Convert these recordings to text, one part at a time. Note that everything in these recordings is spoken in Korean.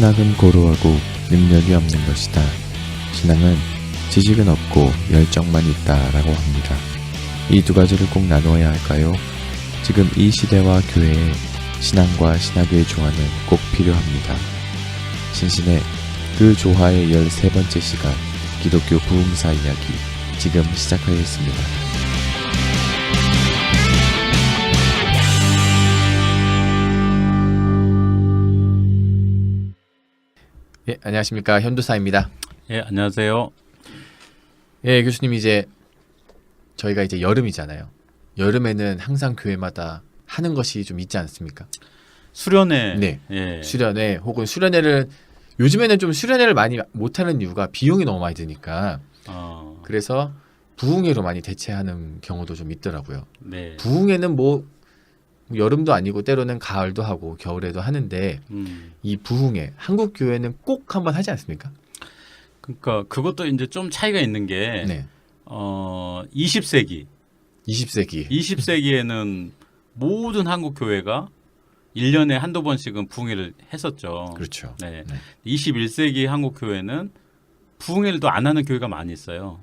신학은 고루하고 능력이 없는 것이다. 신앙은 지식은 없고 열정만 있다라고 합니다. 이 두 가지를 꼭 나누어야 할까요? 지금 이 시대와 교회에 신앙과 신학의 조화는 꼭 필요합니다. 신신의 그 조화의 13번째 시간 기독교 부흥사 이야기 지금 시작하겠습니다. 예, 안녕하십니까. 현도사입니다. 예, 안녕하세요. 예, 교수님 이제 저희가 이제 여름이잖아요. 여름에는 항상 교회마다 하는 것이 좀 있지 않습니까? 수련회. 네. 예. 수련회 혹은 수련회를 요즘에는 좀 수련회를 많이 못하는 이유가 비용이 너무 많이 드니까 그래서 부흥회로 많이 대체하는 경우도 좀 있더라고요. 네. 부흥회는 뭐 여름도 아니고 때로는 가을도 하고 겨울에도 하는데 이 부흥회 한국 교회는 꼭 한번 하지 않습니까? 그러니까 그것도 이제 좀 차이가 있는 게 네. 20세기. 20세기. 20세기에는 모든 한국 교회가 1년에 한두 번씩은 부흥회를 했었죠. 그렇죠. 네. 네. 21세기 한국 교회는 부흥회를 또 안 하는 교회가 많이 있어요.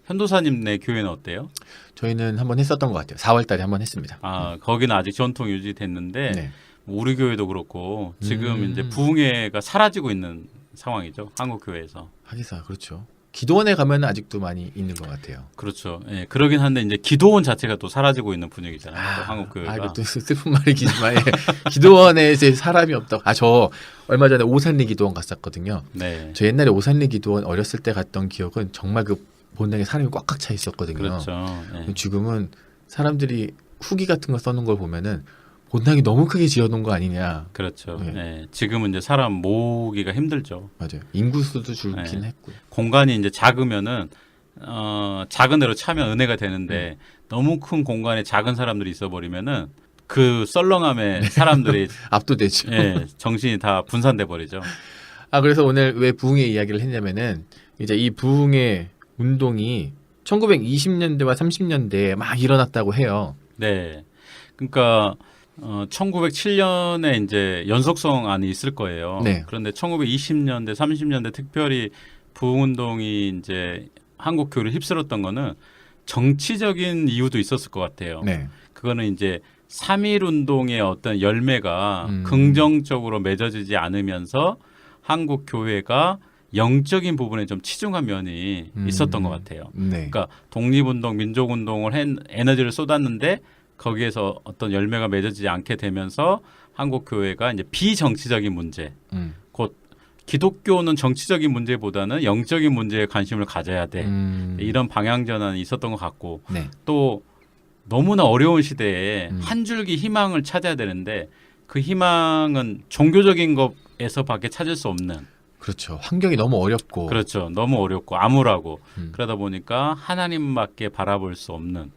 현도사님네 교회는 어때요? 저희는 한번 했었던 것 같아요. 4월 달에 한번 했습니다. 거기는 아직 전통 유지됐는데 네. 우리 교회도 그렇고 지금 이제 부흥회가 사라지고 있는 상황이죠. 한국 교회에서. 하기사 그렇죠. 기도원에 가면 아직도 많이 있는 것 같아요. 그렇죠. 예, 그러긴 한데 이제 기도원 자체가 또 사라지고 있는 분위기잖아요. 또 한국 교회가. 이것도 슬픈 말이지만 예. 기도원에 이제 사람이 없다고. 저 얼마 전에 오산리 기도원 갔었거든요. 네. 저 옛날에 오산리 기도원 어렸을 때 갔던 기억은 정말 그 본당에 사람이 꽉꽉 차 있었거든요. 그렇죠. 예. 지금은 사람들이 후기 같은 거 써놓은 걸 보면은 본당이 너무 크게 지어놓은 거 아니냐. 그렇죠. 네. 예. 지금은 이제 사람 모으기가 힘들죠. 맞아요. 인구수도 줄긴 네. 했고요. 공간이 이제 작으면은 작은 데로 차면 은혜가 되는데 너무 큰 공간에 작은 사람들이 있어버리면은 그 썰렁함에 사람들이 압도되죠. 예, 정신이 다 분산돼 버리죠. 그래서 오늘 왜 부흥회 이야기를 했냐면은 이제 이 부흥회 운동이 1920년대와 30년대에 막 일어났다고 해요. 네. 그러니까 1907년에 이제 연속성안이 있을 거예요. 네. 그런데 1920년대, 30년대 특별히 부흥운동이 이제 한국 교회를 휩쓸었던 거는 정치적인 이유도 있었을 것 같아요. 네. 그거는 이제 3.1 운동의 어떤 열매가 긍정적으로 맺어지지 않으면서 한국 교회가 영적인 부분에 좀 치중한 면이 있었던 것 같아요. 네. 그러니까 독립운동, 민족운동을 에너지를 쏟았는데 거기에서 어떤 열매가 맺어지지 않게 되면서 한국 교회가 이제 비정치적인 문제, 곧 기독교는 정치적인 문제보다는 영적인 문제에 관심을 가져야 돼. 이런 방향 전환이 있었던 것 같고 네. 또 너무나 어려운 시대에 한 줄기 희망을 찾아야 되는데 그 희망은 종교적인 것에서밖에 찾을 수 없는. 그렇죠. 환경이 너무 어렵고. 그렇죠. 너무 어렵고 암울하고 그러다 보니까 하나님밖에 바라볼 수 없는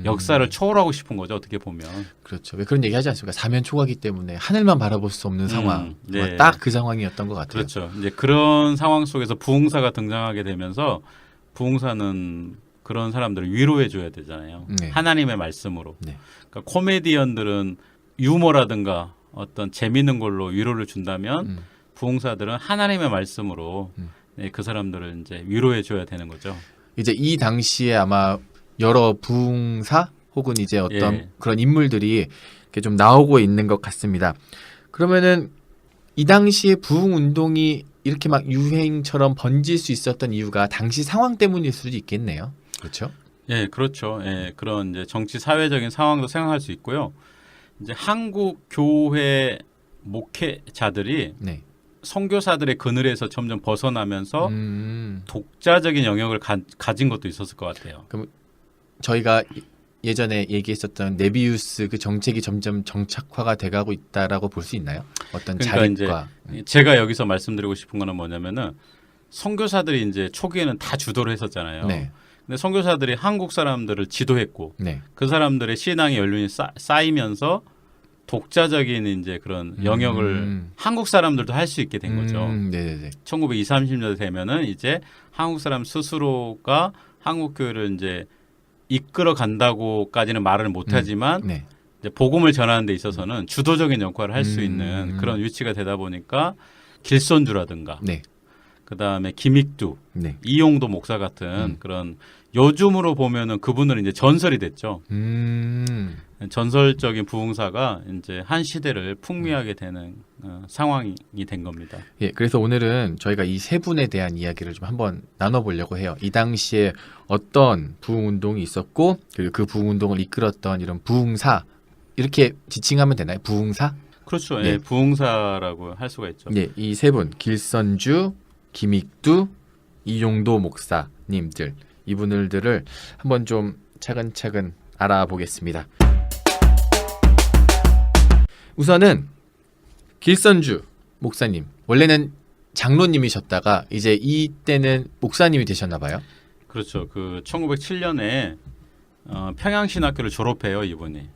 역사를 초월하고 싶은 거죠. 어떻게 보면. 그렇죠. 왜 그런 얘기 하지 않습니까? 사면 초과기 때문에 하늘만 바라볼 수 없는 상황. 네. 딱 그 상황이었던 것 같아요. 그렇죠. 이제 그런 상황 속에서 부흥사가 등장하게 되면서 부흥사는 그런 사람들을 위로해 줘야 되잖아요. 네. 하나님의 말씀으로. 네. 그러니까 코미디언들은 유머라든가 어떤 재미있는 걸로 위로를 준다면 부흥사들은 하나님의 말씀으로 네, 그 사람들을 이제 위로해 줘야 되는 거죠. 이제 이 당시에 아마 여러 부흥사 혹은 이제 어떤 그런 인물들이 이렇게 좀 나오고 있는 것 같습니다. 그러면은 이 당시에 부흥 운동이 이렇게 막 유행처럼 번질 수 있었던 이유가 당시 상황 때문일 수도 있겠네요. 그렇죠? 예, 그렇죠. 예, 그런 이제 정치 사회적인 상황도 생각할 수 있고요. 이제 한국 교회 목회자들이 네. 선교사들의 그늘에서 점점 벗어나면서 독자적인 영역을 가진 것도 있었을 것 같아요. 그럼 저희가 예전에 얘기했었던 네비우스 그 정책이 점점 정착화가 돼가고 있다라고 볼 수 있나요? 어떤 그러니까 자립과 이제 제가 여기서 말씀드리고 싶은 거는 뭐냐면은 선교사들이 이제 초기에는 다 주도를 했었잖아요. 네. 근데 선교사들이 한국 사람들을 지도했고 네. 그 사람들의 신앙의 연륜이 쌓이면서 독자적인 이제 그런 영역을 한국 사람들도 할 수 있게 된 거죠. 네네네. 1920, 30년대 되면은 이제 한국 사람 스스로가 한국 교회를 이제 이끌어 간다고까지는 말을 못하지만 네. 이제 복음을 전하는 데 있어서는 주도적인 역할을 할 수 있는 그런 위치가 되다 보니까 길선주라든가 네. 그다음에 김익두, 네. 이용도 목사 같은 그런 요즘으로 보면은 그분은 이제 전설이 됐죠. 전설적인 부흥사가 이제 한 시대를 풍미하게 되는 상황이 된 겁니다. 예, 그래서 오늘은 저희가 이 세 분에 대한 이야기를 좀 한번 나눠보려고 해요. 이 당시에 어떤 부흥운동이 있었고 그리고 그 부흥운동을 이끌었던 이런 부흥사 이렇게 지칭하면 되나요? 부흥사? 그렇죠. 네. 예, 부흥사라고 할 수가 있죠. 예, 이 세 분 길선주, 김익두, 이용도 목사님들 이분들을 한번 좀 차근차근 알아보겠습니다. 우선은 길선주 목사님 원래는 장로님이셨다가 이제 이때는 목사님이 되셨나 봐요. 그렇죠. 그 1907년에 평양신학교를 졸업해요, 이분이.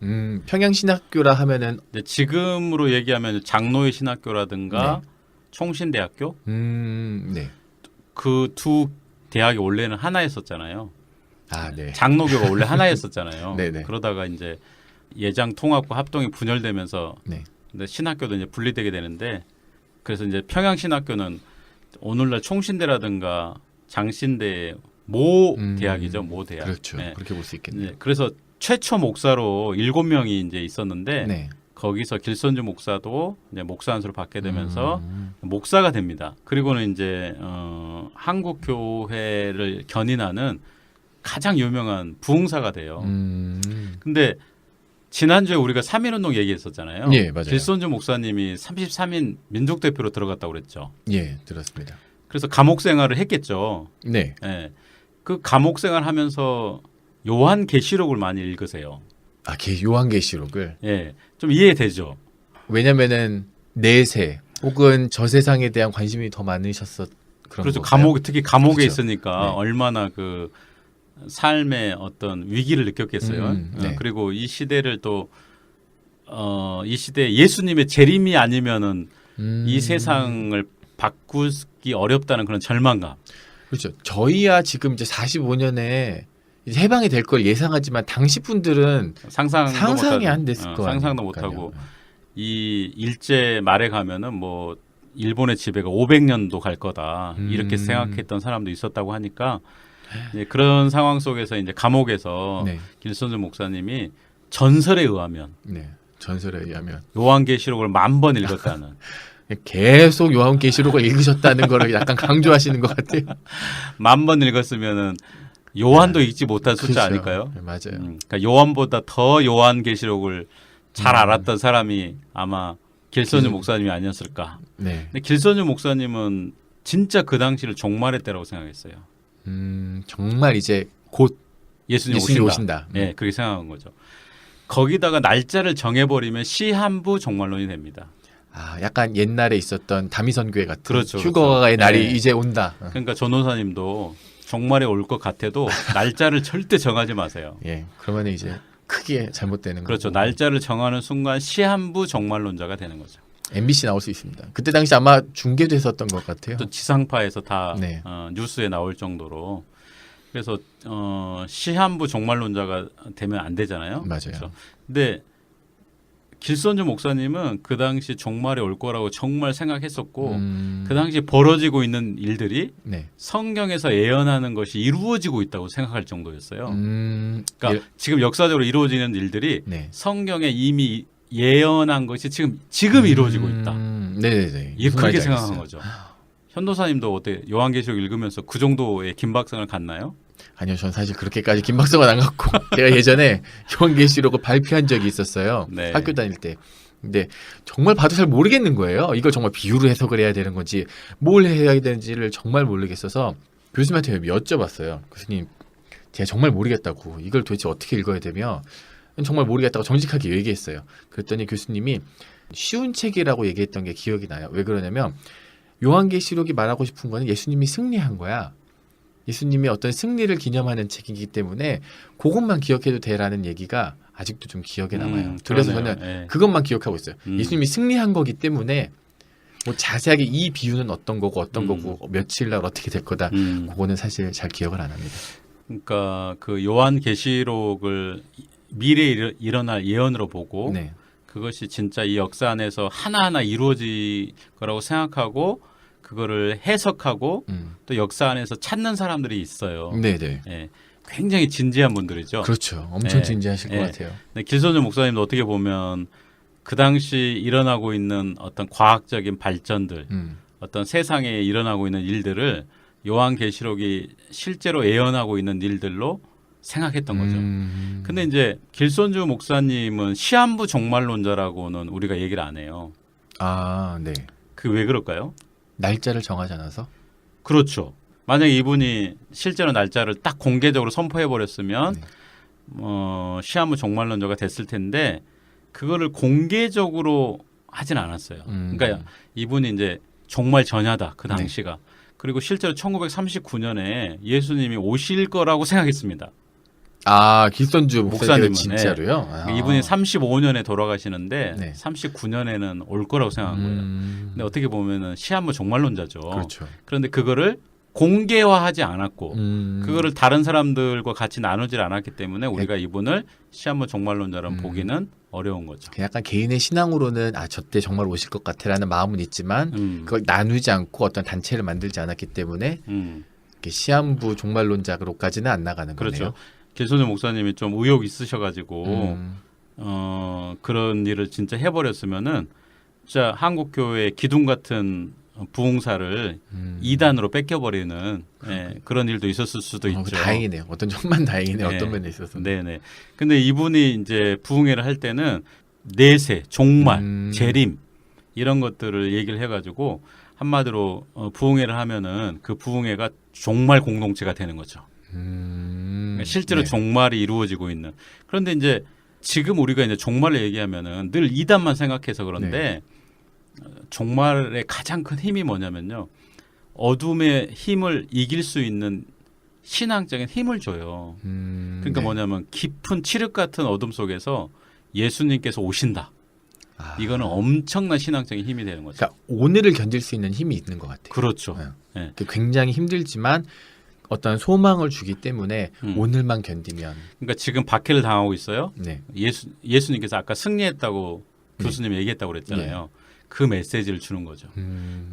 평양신학교라 하면은 근데 지금으로 얘기하면 장로의 신학교라든가 네. 총신대학교 네. 그 두 대학이 원래는 하나였었잖아요. 아, 네. 장로교가 원래 하나였었잖아요. 네네. 그러다가 이제 예장통합과 합동이 분열되면서 네. 근데 신학교도 이제 분리되게 되는데 그래서 이제 평양신학교는 오늘날 총신대라든가 장신대 모 대학이죠, 모 대학. 그렇죠. 네. 그렇게 볼 수 있겠네요. 네. 그래서 최초 목사로 7명이 이제 있었는데 네. 거기서 길선주 목사도 이제 목사 안수를 받게 되면서 목사가 됩니다. 그리고는 이제 한국 교회를 견인하는 가장 유명한 부흥사가 돼요. 근데 지난주에 우리가 3.1운동 얘기했었잖아요. 예, 맞아요. 길선주 목사님이 33인 민족대표로 들어갔다고 그랬죠. 예, 들었습니다. 그래서 감옥 생활을 했겠죠. 네. 예. 그 감옥 생활 하면서 요한계시록을 많이 읽으세요. 아, 요한계시록을. 예. 좀 이해되죠. 왜냐면은 내세 혹은 저 세상에 대한 관심이 더 많으셨었 그런 그렇죠. 건가요? 특히 감옥에 그렇죠. 있으니까 네. 얼마나 그 삶의 어떤 위기를 느꼈겠어요. 네. 그리고 이 시대를 또 이 시대에 예수님의 재림이 아니면은 이 세상을 바꾸기 어렵다는 그런 절망감. 그렇죠. 저희야 지금 이제 45년에 이제 해방이 될 걸 예상하지만 당시 분들은 상상이 안 됐을 거예요. 상상도 못하고 이 일제 말에 가면은 뭐 일본의 지배가 500년도 갈 거다 이렇게 생각했던 사람도 있었다고 하니까 이제 그런 상황 속에서 이제 감옥에서 네. 길선주 목사님이 전설에 의하면 네. 전설에 의하면 요한계시록을 10,000번 읽었다는 계속 요한계시록을 읽으셨다는 거를 약간 강조하시는 것 같아요. 10,000번 읽었으면은 요한도 읽지 못한 숫자 그렇죠. 아닐까요? 네, 맞아요. 그러니까 요한보다 더 요한계시록을 잘 알았던 사람이 아마 길선주 목사님이 아니었을까. 네. 근데 길선주 목사님은 진짜 그 당시를 종말의 때라고 생각했어요. 정말 이제 곧 예수님 오신다. 네, 그렇게 생각한 거죠. 거기다가 날짜를 정해버리면 시한부 종말론이 됩니다. 아, 약간 옛날에 있었던 다미선교회 같은 그렇죠, 휴거의 그렇죠. 날이 네. 이제 온다. 그러니까 전호사님도 종말에 올 것 같아도 날짜를 절대 정하지 마세요. 예, 그러면 이제 크게 잘못되는 그렇죠. 거고. 날짜를 정하는 순간 시한부 종말론자가 되는 거죠. MBC 나올 수 있습니다. 그때 당시 아마 중계도 했었던 것 같아요. 또 지상파에서 다 네. 뉴스에 나올 정도로 그래서 시한부 종말론자가 되면 안 되잖아요. 맞아요. 그렇죠? 근데 길선주 목사님은 그 당시 종말에 올 거라고 정말 생각했었고 그 당시 벌어지고 있는 일들이 네. 성경에서 예언하는 것이 이루어지고 있다고 생각할 정도였어요. 그러니까 예. 지금 역사적으로 이루어지는 일들이 네. 성경에 이미 예언한 것이 지금 이루어지고 있다. 네네네. 이게 무슨 그렇게 말인지 생각한 알겠어요. 거죠. 현도사님도 어때? 요한계시록 읽으면서 그 정도의 긴박성을 갖나요? 아니요, 전 사실 그렇게까지 긴박성은 안 갖고 제가 예전에 요한계시록을 발표한 적이 있었어요. 네. 학교 다닐 때. 근데 정말 봐도 잘 모르겠는 거예요. 이걸 정말 비유로 해석을 해야 되는 건지 뭘 해야 되는지를 정말 모르겠어서 교수님한테 여쭤봤어요. 교수님, 제가 정말 모르겠다고 이걸 도대체 어떻게 읽어야 되며 정말 모르겠다고 정직하게 얘기했어요. 그랬더니 교수님이 쉬운 책이라고 얘기했던 게 기억이 나요. 왜 그러냐면 요한계시록이 말하고 싶은 거는 예수님이 승리한 거야. 예수님이 어떤 승리를 기념하는 책이기 때문에 그것만 기억해도 돼라는 얘기가 아직도 좀 기억에 남아요. 그래서 그러네요. 저는 예. 그것만 기억하고 있어요. 예수님이 승리한 거기 때문에 뭐 자세하게 이 비유는 어떤 거고 어떤 거고 며칠 날 어떻게 될 거다. 그거는 사실 잘 기억을 안 합니다. 그러니까 그 요한계시록을 미래에 일어날 예언으로 보고 네. 그것이 진짜 이 역사 안에서 하나하나 이루어질 거라고 생각하고 그거를 해석하고 또 역사 안에서 찾는 사람들이 있어요. 네네. 예, 굉장히 진지한 분들이죠. 그렇죠. 엄청 예, 진지하실 것 예. 같아요. 네, 길선주 목사님도 어떻게 보면 그 당시 일어나고 있는 어떤 과학적인 발전들, 어떤 세상에 일어나고 있는 일들을 요한계시록이 실제로 예언하고 있는 일들로 생각했던 거죠. 근데 이제 길선주 목사님은 시한부 종말론자라고는 우리가 얘기를 안 해요. 아, 네. 그 왜 그럴까요? 날짜를 정하지 않아서? 그렇죠. 만약에 이분이 실제로 날짜를 딱 공개적으로 선포해 버렸으면 시한부 종말론자가 됐을 텐데 그거를 공개적으로 하진 않았어요. 그러니까 이분이 이제 종말 전야다 그 당시가. 그리고 실제로 1939년에 예수님이 오실 거라고 생각했습니다. 아, 길선주 목사님은 목사님은, 진짜로요? 아. 이분이 35년에 돌아가시는데 네. 39년에는 올 거라고 생각한 거예요. 근데 어떻게 보면은 시한부 종말론자죠. 그렇죠. 그런데 그거를 공개화하지 않았고 그거를 다른 사람들과 같이 나누질 않았기 때문에 우리가 이분을 시한부 종말론자라는 보기는 어려운 거죠. 약간 개인의 신앙으로는 아, 저때 정말 오실 것 같아라는 마음은 있지만 그걸 나누지 않고 어떤 단체를 만들지 않았기 때문에 이렇게 시한부 종말론자로까지는 안 나가는 그렇죠. 거네요. 길선주 목사님이 좀 의욕 있으셔가지고 그런 일을 진짜 해버렸으면은 진짜 한국 교회 기둥 같은 부흥사를 2단으로 뺏겨버리는 그런 일도 있었을 수도 있죠. 다행이네요. 어떤 점만 다행이네요. 네. 어떤 면에 있어서. 네네. 근데 이분이 이제 부흥회를 할 때는 내세, 종말, 재림 이런 것들을 얘기를 해가지고 한마디로 부흥회를 하면은 그 부흥회가 종말 공동체가 되는 거죠. 그러니까 실제로 네. 종말이 이루어지고 있는. 그런데 이제 지금 우리가 이제 종말을 얘기하면은 늘 2단만 생각해서 그런데 종말의 가장 큰 힘이 뭐냐면요. 어둠의 힘을 이길 수 있는 신앙적인 힘을 줘요. 그러니까 뭐냐면 깊은 칠흑 같은 어둠 속에서 예수님께서 오신다. 이거는 엄청난 신앙적인 힘이 되는 거죠. 그러니까 오늘을 견딜 수 있는 힘이 있는 것 같아요. 그렇죠. 네. 굉장히 힘들지만 어떤 소망을 주기 때문에 오늘만 견디면. 그러니까 지금 박해를 당하고 있어요. 네. 예수님께서 아까 승리했다고 교수님이 얘기했다고 그랬잖아요. 그 메시지를 주는 거죠.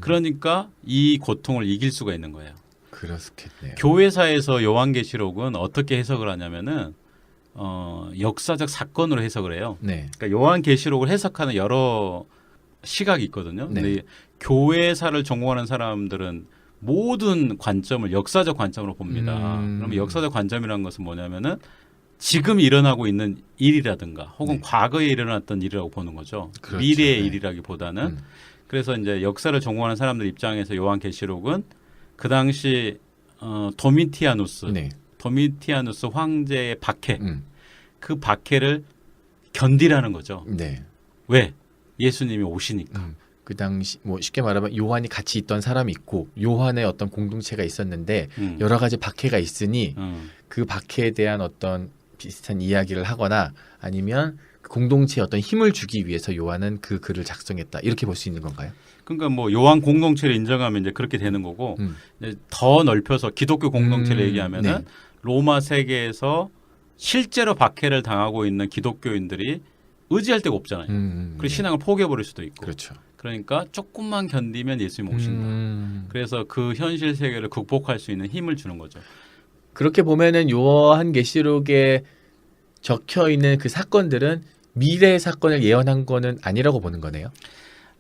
그러니까 이 고통을 이길 수가 있는 거예요. 그렇겠네요. 교회사에서 요한계시록은 어떻게 해석을 하냐면은 역사적 사건으로 해석을 해요. 네. 그러니까 요한계시록을 해석하는 여러 시각이 있거든요. 네. 근데 교회사를 전공하는 사람들은 모든 관점을 역사적 관점으로 봅니다. 그러면 역사적 관점이라는 것은 뭐냐면은 지금 일어나고 있는 일이라든가 혹은 과거에 일어났던 일이라고 보는 거죠. 그렇죠. 미래의 네. 일이라기보다는 그래서 이제 역사를 전공하는 사람들 입장에서 요한계시록은 그 당시 도미티아누스 황제의 박해 그 박해를 견디라는 거죠. 네. 왜? 예수님이 오시니까. 그 당시 뭐 쉽게 말하면 요한이 같이 있던 사람이 있고 요한의 어떤 공동체가 있었는데 여러 가지 박해가 있으니 그 박해에 대한 어떤 비슷한 이야기를 하거나 아니면 그 공동체에 어떤 힘을 주기 위해서 요한은 그 글을 작성했다. 이렇게 볼 수 있는 건가요? 그러니까 뭐 요한 공동체를 인정하면 이제 그렇게 되는 거고 이제 더 넓혀서 기독교 공동체를 얘기하면은 로마 세계에서 실제로 박해를 당하고 있는 기독교인들이 의지할 데가 없잖아요. 그리고 신앙을 포기해버릴 수도 있고. 그렇죠. 그러니까 조금만 견디면 예수님 오신다. 그래서 그 현실 세계를 극복할 수 있는 힘을 주는 거죠. 그렇게 보면은 요한계시록에 적혀 있는 그 사건들은 미래의 사건을 예언한 거는 아니라고 보는 거네요.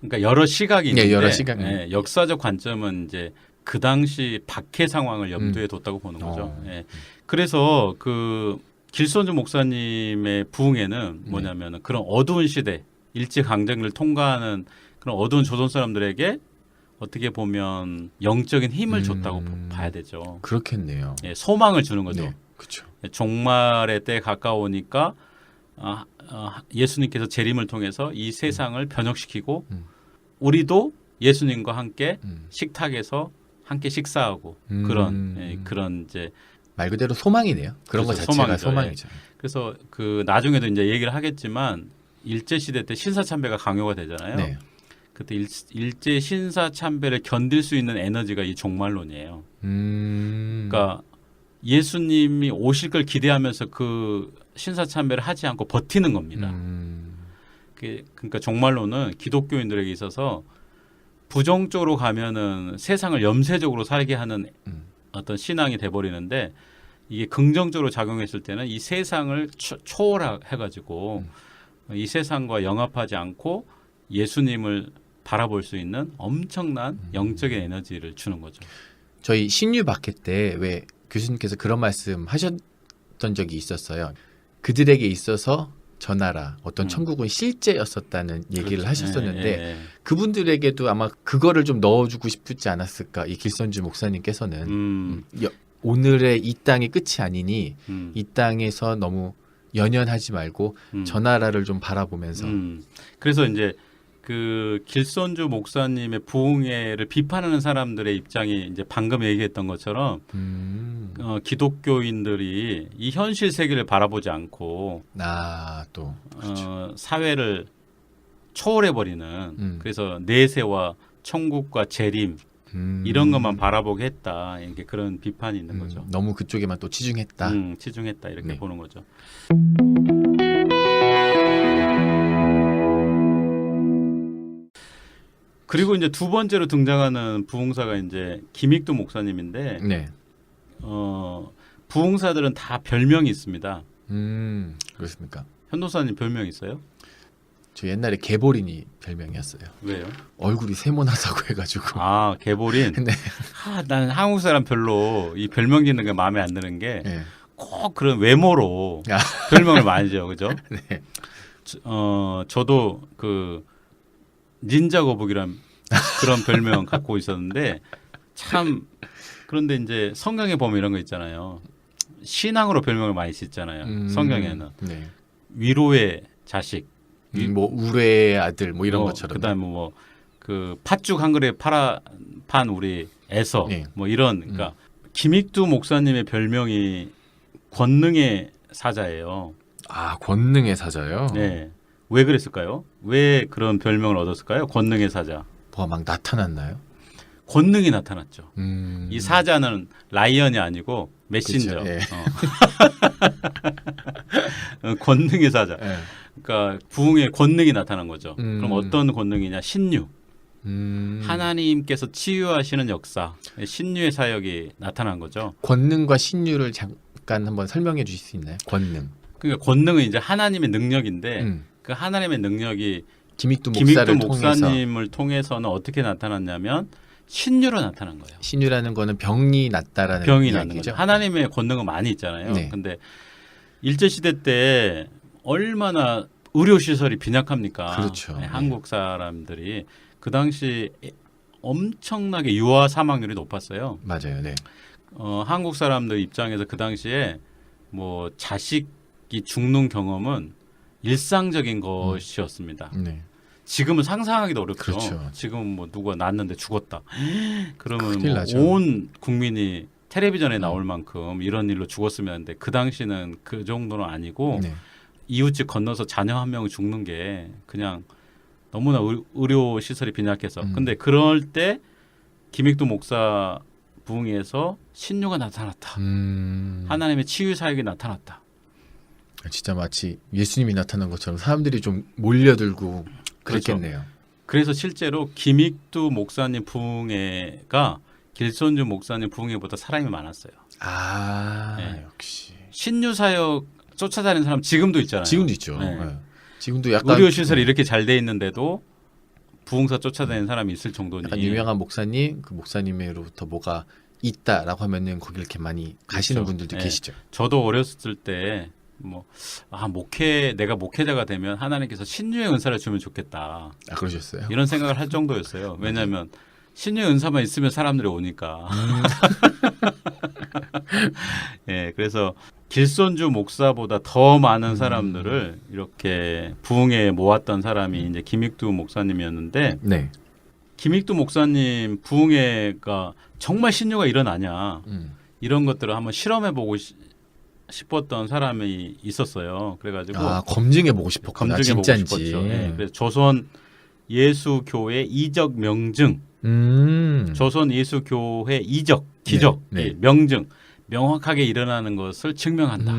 그러니까 여러 시각이 있는데 여러 시각. 역사적 관점은 이제 그 당시 박해 상황을 염두에 뒀다고 보는 거죠. 그래서 그 길선주 목사님의 부흥회는 뭐냐면은 그런 어두운 시대, 일제 강점기를 통과하는 그런 어두운 조선 사람들에게 어떻게 보면 영적인 힘을 줬다고 봐야 되죠. 그렇겠네요. 소망을 주는 거죠. 네, 그렇죠. 종말의 때 가까우니까 예수님께서 재림을 통해서 이 세상을 변혁시키고 우리도 예수님과 함께 식탁에서 함께 식사하고 그런 이제 말 그대로 소망이네요. 그런 것 그렇죠. 자체가 소망이죠. 소망이죠. 그래서 그 나중에도 이제 얘기를 하겠지만 일제 시대 때 신사참배가 강요가 되잖아요. 네. 그때 일제 신사참배를 견딜 수 있는 에너지가 이 종말론이에요. 그러니까 예수님이 오실 걸 기대하면서 그 신사참배를 하지 않고 버티는 겁니다. 그러니까 정말로는 기독교인들에게 있어서 부정적으로 가면은 세상을 염세적으로 살게 하는 어떤 신앙이 돼버리는데 이게 긍정적으로 작용했을 때는 이 세상을 초월해가지고 이 세상과 영합하지 않고 예수님을 바라볼 수 있는 엄청난 영적인 에너지를 주는 거죠. 저희 신유 박회 때 왜 교수님께서 그런 말씀 하셨던 적이 있었어요. 그들에게 있어서 저 나라 어떤 천국은 실제였었다는 얘기를 그렇죠. 하셨었는데 그분들에게도 아마 그거를 좀 넣어주고 싶지 않았을까. 이 길선주 목사님께서는 오늘의 이 땅이 끝이 아니니 이 땅에서 너무 연연하지 말고 저 나라를 좀 바라보면서 그래서 이제 그 길선주 목사님의 부흥회를 비판하는 사람들의 입장이 이제 방금 얘기했던 것처럼 기독교인들이 이 현실 세계를 바라보지 않고 또 그렇죠. 사회를 초월해 버리는 그래서 내세와 천국과 재림 이런 것만 바라보게 했다. 이렇게 그런 비판이 있는 거죠. 너무 그쪽에만 또 치중했다. 치중했다 이렇게 네. 보는 거죠. 그리고 이제 두 번째로 등장하는 부흥사가 이제 김익두 목사님인데 네. 부흥사들은 다 별명이 있습니다. 그렇습니까? 현도사님 별명 있어요? 저 옛날에 개보린이 별명이었어요. 왜요? 얼굴이 세모나다고 해가지고. 아 개보린. 네. 난 한국 사람 별로 이 별명 짓는 게 마음에 안 드는 게 네. 꼭 그런 외모로 아. 별명을 많이 지어, 그죠? 네. 저도 그 닌자 거북이란 그런 별명 갖고 있었는데 참 그런데 이제 성경에 보면 이런 거 있잖아요. 신앙으로 별명을 많이 짓잖아요. 성경에는 네. 위로의 자식, 뭐 우레의 아들 뭐 이런 것처럼. 그다음에 뭐 그 팥죽 한 그릇 판 우리 애서 네. 뭐 이런 그러니까 김익두 목사님의 별명이 권능의 사자예요. 아 권능의 사자요? 네. 왜 그랬을까요? 왜 그런 별명을 얻었을까요? 권능의 사자. 뭐가 막 나타났나요? 권능이 나타났죠. 이 이 사자는 라이언이 아니고 메신저. 그렇죠. 예. 권능의 사자. 예. 그러니까 부흥의 권능이 나타난 거죠. 그럼 어떤 권능이냐? 신유. 음. 하나님께서 치유하시는 역사, 신유의 사역이 나타난 거죠. 권능과 신유를 잠깐 한번 설명해 주실 수 있나요? 권능. 그러니까 권능은 이제 하나님의 능력인데 그 하나님의 능력이 김익두 김익두 목사를 목사님을 통해서는 어떻게 나타났냐면 신유로 나타난 거예요. 신유라는 거는 병이 낫다라는 병이 나는 이야기죠. 거죠. 하나님의 권능은 많이 있잖아요. 네. 근데 일제 시대 때 얼마나 의료 시설이 빈약합니까? 그렇죠. 네, 네. 한국 사람들이 그 당시 엄청나게 유아 사망률이 높았어요. 맞아요. 네. 한국 사람들 입장에서 그 당시에 뭐 자식이 죽는 경험은 일상적인 것이었습니다. 네. 지금은 상상하기도 어렵죠. 그렇죠. 지금은 뭐 누가 낳았는데 죽었다. 그러면 큰일 뭐 나죠. 온 국민이 텔레비전에 나올 만큼 이런 일로 죽었으면 하는데 그 당시는 그 정도는 아니고 네. 이웃집 건너서 자녀 한 명이 죽는 게 그냥 너무나 의료 시설이 빈약해서. 근데 그럴 때 김익두 목사 부흥회에서 신유가 나타났다. 하나님의 치유 사역이 나타났다. 진짜 마치 예수님이 나타난 것처럼 사람들이 좀 몰려들고 그랬겠네요. 그래서 실제로 김익두 목사님 부흥회가 길선주 목사님 부흥회보다 사람이 많았어요. 아 네. 역시 신유 사역 쫓아다니는 사람 지금도 있잖아요. 지금도 있죠. 네. 네. 지금도 약간 의료 시설이 이렇게 잘 돼 있는데도 부흥사 쫓아다니는 사람이 있을 정도니. 약간 유명한 목사님 그 목사님으로부터 뭐가 있다라고 하면은 거기 이렇게 많이 가시는 그렇죠. 분들도 네. 계시죠. 저도 어렸을 때 뭐 내가 목회자가 되면 하나님께서 신유의 은사를 주면 좋겠다. 아 그러셨어요? 이런 생각을 할 정도였어요. 왜냐하면 신유의 은사만 있으면 사람들이 오니까. 예, 그래서 길선주 목사보다 더 많은 사람들을 이렇게 부흥회에 모았던 사람이 이제 김익두 목사님이었는데 네. 김익두 목사님 부흥회가 정말 신유가 일어나냐 이런 것들을 한번 실험해보고 싶었던 사람이 있었어요. 그래가지고 아 검증해 보고 싶었구나. 검증해보고 진짜인지. 싶었죠. 예, 그래서 조선 예수교회 이적 명증, 조선 예수교회 이적 기적, 네. 예, 명증 명확하게 일어나는 것을 증명한다.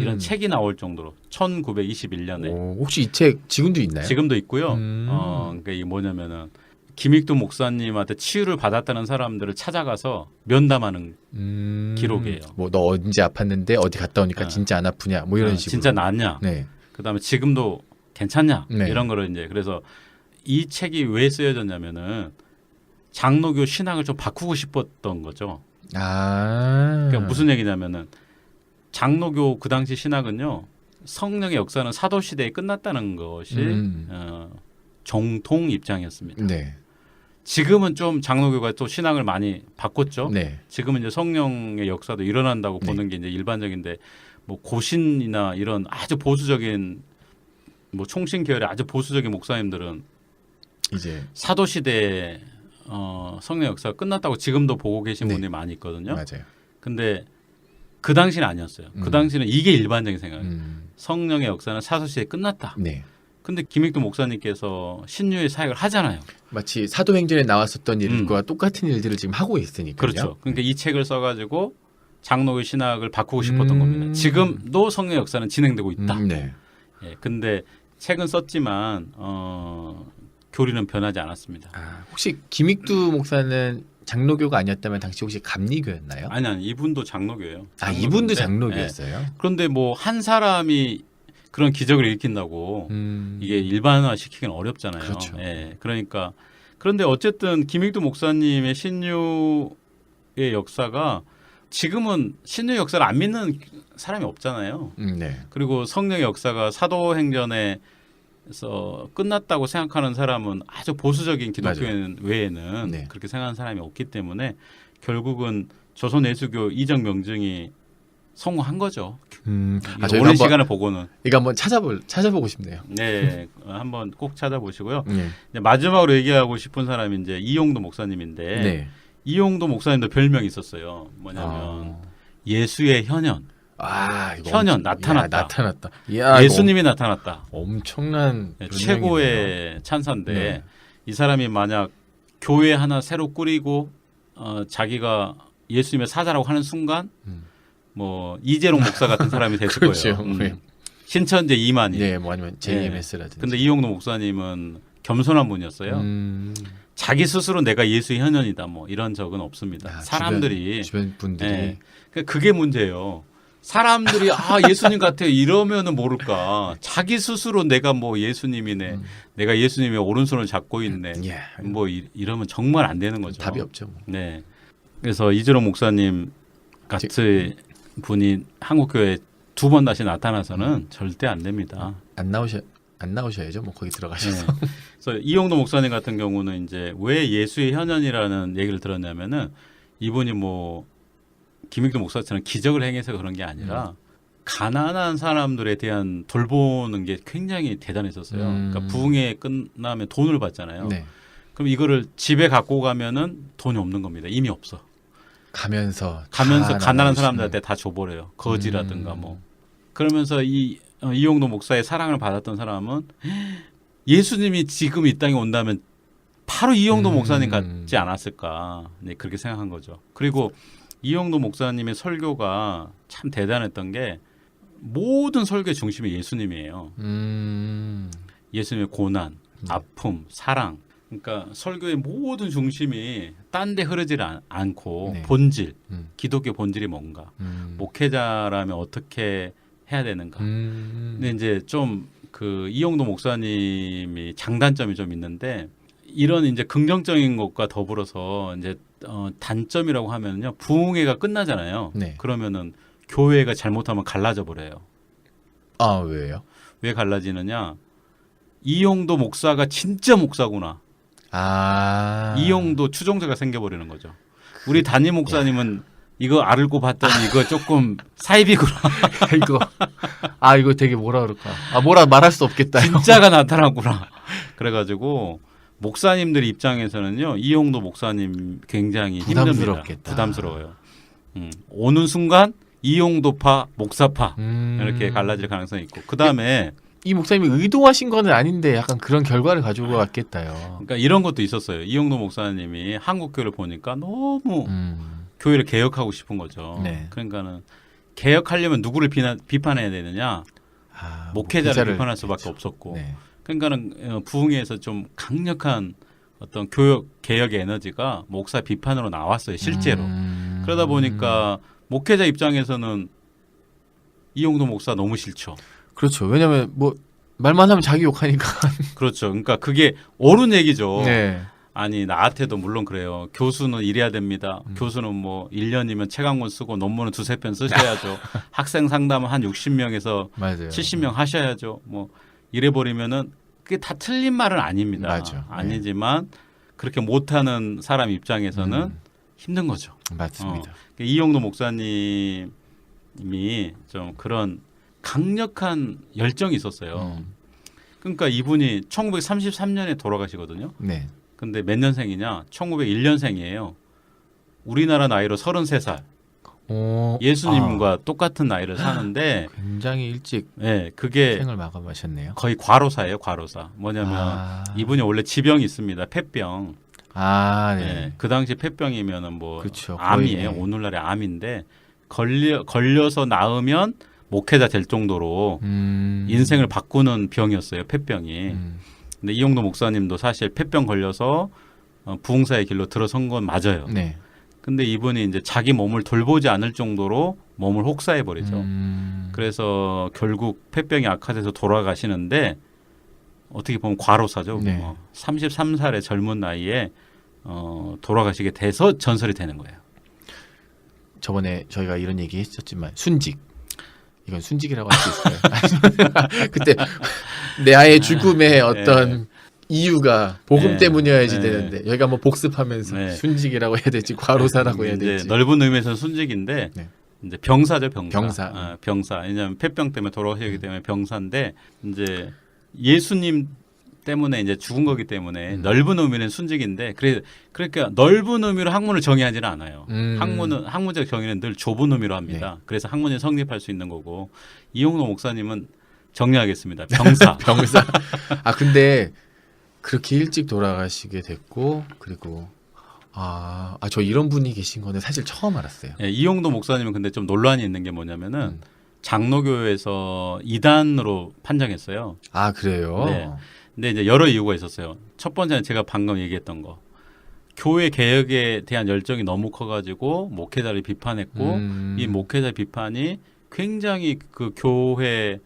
이런 책이 나올 정도로 1921년에 혹시 이 책 지금도 있나요? 지금도 있고요. 그러니까 이게 뭐냐면은 김익두 목사님한테 치유를 받았다는 사람들을 찾아가서 면담하는 기록이에요. 뭐 너 언제 아팠는데 어디 갔다 오니까 진짜 안 아프냐 뭐 이런 식으로. 진짜 낫냐? 네. 그다음에 지금도 괜찮냐? 네. 이런 거를 이제 그래서 이 책이 왜 쓰여졌냐면은 장로교 신앙을 좀 바꾸고 싶었던 거죠. 그러니까 무슨 얘기냐면은 장로교 그 당시 신학은요 성령의 역사는 사도 시대에 끝났다는 것이 정통 입장이었습니다. 네. 지금은 좀 장로교가 또 신앙을 많이 바꿨죠. 네. 지금은 이제 성령의 역사도 일어난다고 보는 게 이제 일반적인데 뭐 고신이나 이런 아주 보수적인 뭐 총신 계열의 아주 보수적인 목사님들은 이제 사도 시대에 성령 역사가 끝났다고 지금도 보고 계신 네. 분들이 많이 있거든요. 맞아요. 근데 그 당시는 아니었어요. 그 당시는 이게 일반적인 생각이에요. 성령의 역사는 사도 시대에 끝났다. 네. 근데 김익두 목사님께서 신유의 사역을 하잖아요. 마치 사도행전에 나왔었던 일과 똑같은 일들을 지금 하고 있으니까요. 그렇죠. 그러니까 이 책을 써가지고 장로교 신학을 바꾸고 싶었던 겁니다. 지금도 성령 역사는 진행되고 있다. 네. 예, 근데 책은 썼지만 교리는 변하지 않았습니다. 혹시 김익두 목사는 장로교가 아니었다면 당시 혹시 감리교였나요? 아니 이분도 장로교예요. 이분도 장로교인데, 장로교였어요. 예. 그런데 뭐 한 사람이 그런 기적을 일으킨다고 이게 일반화 시키기는 어렵잖아요. 그렇죠. 예, 그러니까 그런데 어쨌든 김익두 목사님의 신유의 역사가 지금은 신유 역사를 안 믿는 사람이 없잖아요. 네. 그리고 성령의 역사가 사도행전에서 끝났다고 생각하는 사람은 아주 보수적인 기독교인 외에는 네. 그렇게 생각하는 사람이 없기 때문에 결국은 조선예수교 이적 명증이 성공한 거죠. 저희가 오랜 시간을 보고는. 이거 한번 찾아보고 싶네요. 네, 한번 꼭 찾아보시고요. 네. 이제 마지막으로 얘기하고 싶은 사람이 이제 이용도 목사님인데 네. 이용도 목사님도 별명이 있었어요. 뭐냐면 예수의 현현. 이거 현현 나타났다. 나타났다. 예수님이 나타났다. 엄청난 최고의 찬사인데 네. 이 사람이 만약 교회 하나 새로 꾸리고 자기가 예수님의 사자라고 하는 순간 뭐 이재롱 목사 같은 사람이 됐을 그렇죠. 거예요. 신천지 이만희. 네, 뭐 아니면 JMS라든지. 근데 이용도 목사님은 겸손한 분이었어요. 자기 스스로 내가 예수의 현현이다 뭐 이런 적은 없습니다. 사람들이 주변 분들이 네. 그게 문제예요. 사람들이 예수님 같아요 이러면은 모를까. 자기 스스로 내가 뭐 예수님이네. 내가 예수님의 오른손을 잡고 있네. 뭐 이러면 정말 안 되는 거죠. 답이 없죠. 뭐. 네. 그래서 이재롱 목사님 같은 분이 한국교회에 2번 다시 나타나서는 절대 안 됩니다. 안 나오셔야죠. 뭐 거기 들어가셔서. 네. 그래서 이용도 목사님 같은 경우는 이제 왜 예수의 현현이라는 얘기를 들었냐면은 이분이 뭐 김익두 목사처럼 기적을 행해서 그런 게 아니라 가난한 사람들에 대한 돌보는 게 굉장히 대단했었어요. 그러니까 부흥회 끝나면 돈을 받잖아요. 네. 그럼 이거를 집에 갖고 가면은 돈이 없는 겁니다. 이미 없어. 가면서 가난한 사람들한테 다 줘버려요. 거지라든가 뭐. 그러면서 이용도 목사의 사랑을 받았던 사람은 예수님이 지금 이 땅에 온다면 바로 이용도 목사님 같지 않았을까. 네, 그렇게 생각한 거죠. 그리고 이용도 목사님의 설교가 참 대단했던 게 모든 설교의 중심이 예수님이에요. 예수님의 고난, 아픔, 사랑. 그러니까 설교의 모든 중심이 딴 데 흐르지 않고 본질, 기독교 본질이 뭔가, 목회자라면 어떻게 해야 되는가. 근데 이제 좀 그 이용도 목사님이 장단점이 좀 있는데 이런 이제 긍정적인 것과 더불어서 이제 단점이라고 하면요 부흥회가 끝나잖아요. 네. 그러면은 교회가 잘못하면 갈라져 버려요. 왜요? 왜 갈라지느냐? 이용도 목사가 진짜 목사구나. 이용도 추종자가 생겨버리는 거죠. 우리 담임 목사님은 이거 알고 봤더니 이거 조금 사이비구나. 이거 되게 뭐라 그럴까. 뭐라 말할 수 없겠다. 진짜가 나타났구나. 그래가지고 목사님들 입장에서는요 이용도 목사님 굉장히 힘듭니다. 부담스러워요. 오는 순간 이용도파, 목사파 이렇게 갈라질 가능성이 있고 그 다음에 이 목사님이 의도하신 건 아닌데 약간 그런 결과를 가지고 왔겠다요. 그러니까 이런 것도 있었어요. 이용도 목사님이 한국교를 보니까 너무 교회를 개혁하고 싶은 거죠. 네. 그러니까는 개혁하려면 누구를 비판해야 되느냐? 목회자를 비판할 수밖에 없었고. 네. 그러니까는 부흥회에서 좀 강력한 어떤 개혁의 에너지가 목사 비판으로 나왔어요. 실제로. 그러다 보니까 목회자 입장에서는 이용도 목사 너무 싫죠. 그렇죠. 왜냐하면 뭐 말만 하면 자기 욕하니까. 그렇죠. 그러니까 그게 옳은 얘기죠. 네. 아니 나한테도 물론 그래요. 교수는 이래야 됩니다. 교수는 뭐 1년이면 책 한 권 쓰고 논문은 2-3편 쓰셔야죠. 학생 상담은 한 60명에서 맞아요. 70명 하셔야죠. 뭐 이래 버리면은 그게 다 틀린 말은 아닙니다. 맞아. 아니지만 그렇게 못하는 사람 입장에서는 힘든 거죠. 맞습니다. 이용도 목사님이 좀 그런 강력한 열정이 있었어요. 그러니까 이분이 1933년에 돌아가시거든요. 네. 근데 몇 년생이냐? 1901년생이에요. 우리나라 나이로 33살. 예수님과 똑같은 나이를 사는데 굉장히 일찍 네, 그게 생을 마감하셨네요. 거의 과로사예요, 과로사. 뭐냐면 이분이 원래 지병이 있습니다. 폐병. 네. 네, 그 당시 폐병이면은 뭐 그쵸, 암이에요. 거의, 네. 오늘날의 암인데 걸려서 나으면 목회자 될 정도로 인생을 바꾸는 병이었어요. 폐병이. 근데 이용도 목사님도 사실 폐병 걸려서 부흥사의 길로 들어선 건 맞아요. 네. 근데 이분이 이제 자기 몸을 돌보지 않을 정도로 몸을 혹사해 버리죠. 그래서 결국 폐병이 악화돼서 돌아가시는데 어떻게 보면 과로사죠. 네. 33살의 젊은 나이에 돌아가시게 돼서 전설이 되는 거예요. 저번에 저희가 이런 얘기 했었지만 순직. 이건 순직이라고 할 수 있어요. 그때 내 아이의 죽음의 어떤 이유가 복음 네. 때문이어야지 네. 되는데 여기가 뭐 복습하면서 네. 순직이라고 해야 될지 과로사라고 해야 이제 될지. 넓은 의미에서는 순직인데 네. 이제 병사죠, 병사. 병사. 병사. 왜냐하면 폐병 때문에 돌아가시기 때문에 병사인데 이제 예수님 때문에 이제 죽은 거기 때문에 넓은 의미는 순직인데 그러니까 넓은 의미로 학문을 정의하지는 않아요. 학문적 정의는 늘 좁은 의미로 합니다. 네. 그래서 학문이 성립할 수 있는 거고 이용로 목사님은 정리하겠습니다. 병사. 병사. 근데 그렇게 일찍 돌아가시게 됐고 그리고 저 이런 분이 계신 거는 사실 처음 알았어요. 예, 이용도 목사님은 근데 좀 논란이 있는 게 뭐냐면은 장로교에서 이단으로 판정했어요. 그래요? 네. 근데 이제 여러 이유가 있었어요. 첫 번째는 제가 방금 얘기했던 거. 교회 개혁에 대한 열정이 너무 커가지고 목회자를 비판했고 이 목회자 비판이 굉장히 그 교회의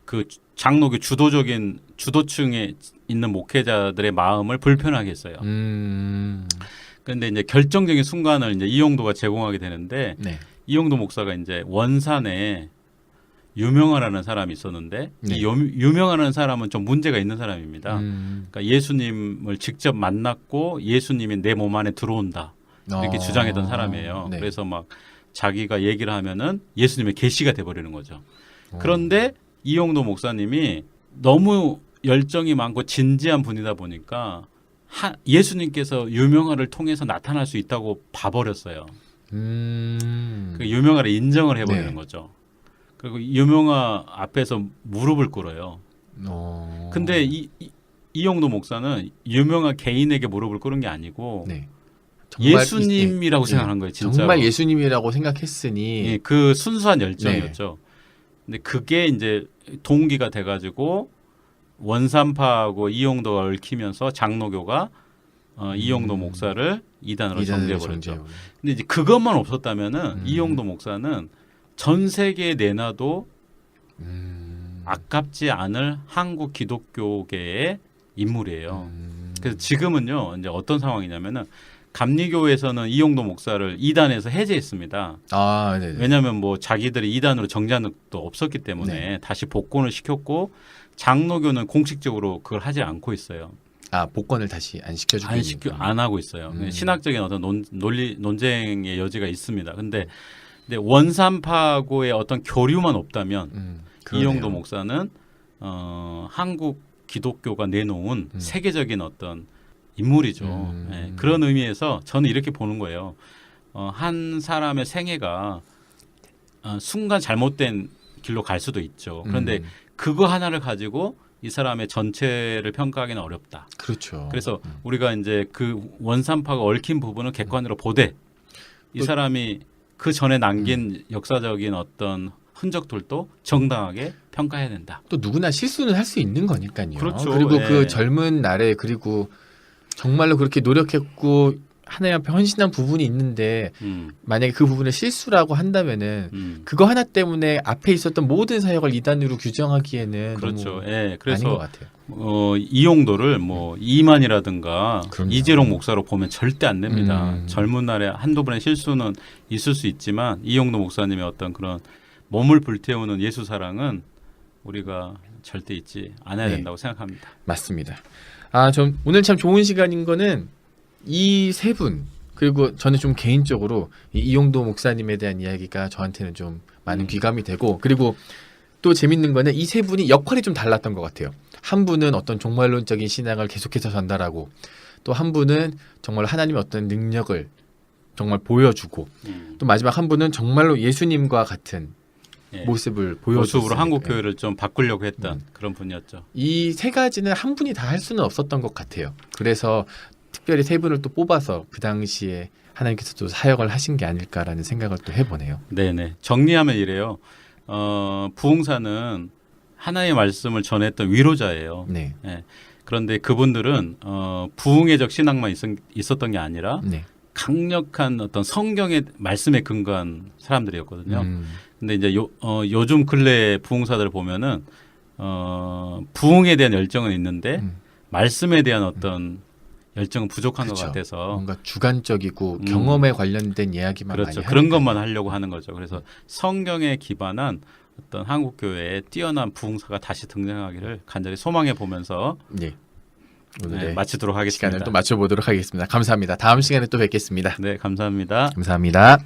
그 장로교 주도층에 있는 목회자들의 마음을 불편하게 했어요. 그런데 이제 결정적인 순간을 이제 이용도가 제공하게 되는데 네. 이용도 목사가 이제 원산에 유명하라는 사람이 있었는데 네. 이 유명하라는 사람은 좀 문제가 있는 사람입니다. 그러니까 예수님을 직접 만났고 예수님이 내 몸 안에 들어온다 이렇게 주장했던 사람이에요. 네. 그래서 막 자기가 얘기를 하면은 예수님의 계시가 돼버리는 거죠. 그런데 이용도 목사님이 너무 열정이 많고 진지한 분이다 보니까 예수님께서 유명하를 통해서 나타날 수 있다고 봐버렸어요. 그 유명하를 인정을 해버리는 네. 거죠. 그리고 유명하 앞에서 무릎을 꿇어요. 근데 이용도 목사는 유명하 개인에게 무릎을 꿇은 게 아니고 네. 예수님이라고 생각한 거예요. 진짜로. 정말 예수님이라고 생각했으니 예, 그 순수한 열정이었죠. 근데 그게 이제 동기가 돼가지고 원산파하고 이용도가 얽히면서 장로교가 이용도 목사를 이단으로 정죄해버렸죠. 근데 이제 그것만 없었다면은 이용도 목사는 전 세계에 내놔도 아깝지 않을 한국 기독교계의 인물이에요. 그래서 지금은요, 이제 어떤 상황이냐면은 감리교에서는 이용도 목사를 이단에서 해제했습니다. 네네. 왜냐하면 뭐 자기들이 이단으로 정죄한 적도 없었기 때문에 다시 복권을 시켰고 장로교는 공식적으로 그걸 하지 않고 있어요. 복권을 다시 안 시켜주고 안 하고 있어요. 신학적인 어떤 논쟁의 여지가 있습니다. 근데 원산파하고의 어떤 교류만 없다면 이용도 목사는 한국 기독교가 내놓은 세계적인 어떤 인물이죠. 네, 그런 의미에서 저는 이렇게 보는 거예요. 한 사람의 생애가 순간 잘못된 길로 갈 수도 있죠. 그런데 그거 하나를 가지고 이 사람의 전체를 평가하기는 어렵다. 그렇죠. 그래서 우리가 이제 그 원산파가 얽힌 부분을 객관으로 보되 이 사람이 그 전에 남긴 역사적인 어떤 흔적들도 정당하게 평가해야 된다. 또 누구나 실수는 할 수 있는 거니까요. 그렇죠. 그리고 예. 그 젊은 날에 그리고 정말로 그렇게 노력했고 하나님 앞에 헌신한 부분이 있는데 만약에 그 부분을 실수라고 한다면은 그거 하나 때문에 앞에 있었던 모든 사역을 이단으로 규정하기에는 그렇죠. 너무 예. 아닌 것 그래서 같아요. 이용도를 뭐 이만이라든가 그럼요. 이재롱 목사로 보면 절대 안 됩니다. 음. 젊은 날에 한두 번의 실수는 있을 수 있지만 이용도 목사님의 어떤 그런 몸을 불태우는 예수 사랑은 우리가 절대 잊지 않아야 네. 된다고 생각합니다. 맞습니다. 좀 오늘 참 좋은 시간인 거는 이 세 분 그리고 저는 좀 개인적으로 이 이용도 목사님에 대한 이야기가 저한테는 좀 많은 귀감이 되고 그리고 또 재밌는 거는 이 세 분이 역할이 좀 달랐던 것 같아요. 한 분은 어떤 종말론적인 신앙을 계속해서 전달하고 또 한 분은 정말 하나님의 어떤 능력을 정말 보여주고 또 마지막 한 분은 정말로 예수님과 같은 예. 모습을 보여줬어요. 모습으로 한국 교회를 좀 바꾸려고 했던 그런 분이었죠. 이 세 가지는 한 분이 다 할 수는 없었던 것 같아요. 그래서 특별히 세 분을 또 뽑아서 그 당시에 하나님께서 또 사역을 하신 게 아닐까라는 생각을 또 해보네요. 네네. 정리하면 이래요. 부흥사는 하나의 말씀을 전했던 위로자예요. 네, 예. 그런데 그분들은 부흥회적 신앙만 있었던 게 아니라 네, 강력한 어떤 성경의 말씀에 근거한 사람들이었거든요. 근데 이제 요즘 근래 부흥사들을 보면은 부흥에 대한 열정은 있는데 말씀에 대한 어떤 열정은 부족한 그렇죠. 것 같아서 뭔가 주관적이고 경험에 관련된 이야기만 그렇죠. 많이 그런 하니까요. 것만 하려고 하는 거죠. 그래서 성경에 기반한 어떤 한국 교회의 뛰어난 부흥사가 다시 등장하기를 간절히 소망해 보면서 네, 오늘의 마치도록 하겠습니다. 시간을 또 맞춰보도록 하겠습니다. 감사합니다. 다음 시간에 또 뵙겠습니다. 네, 감사합니다. 감사합니다.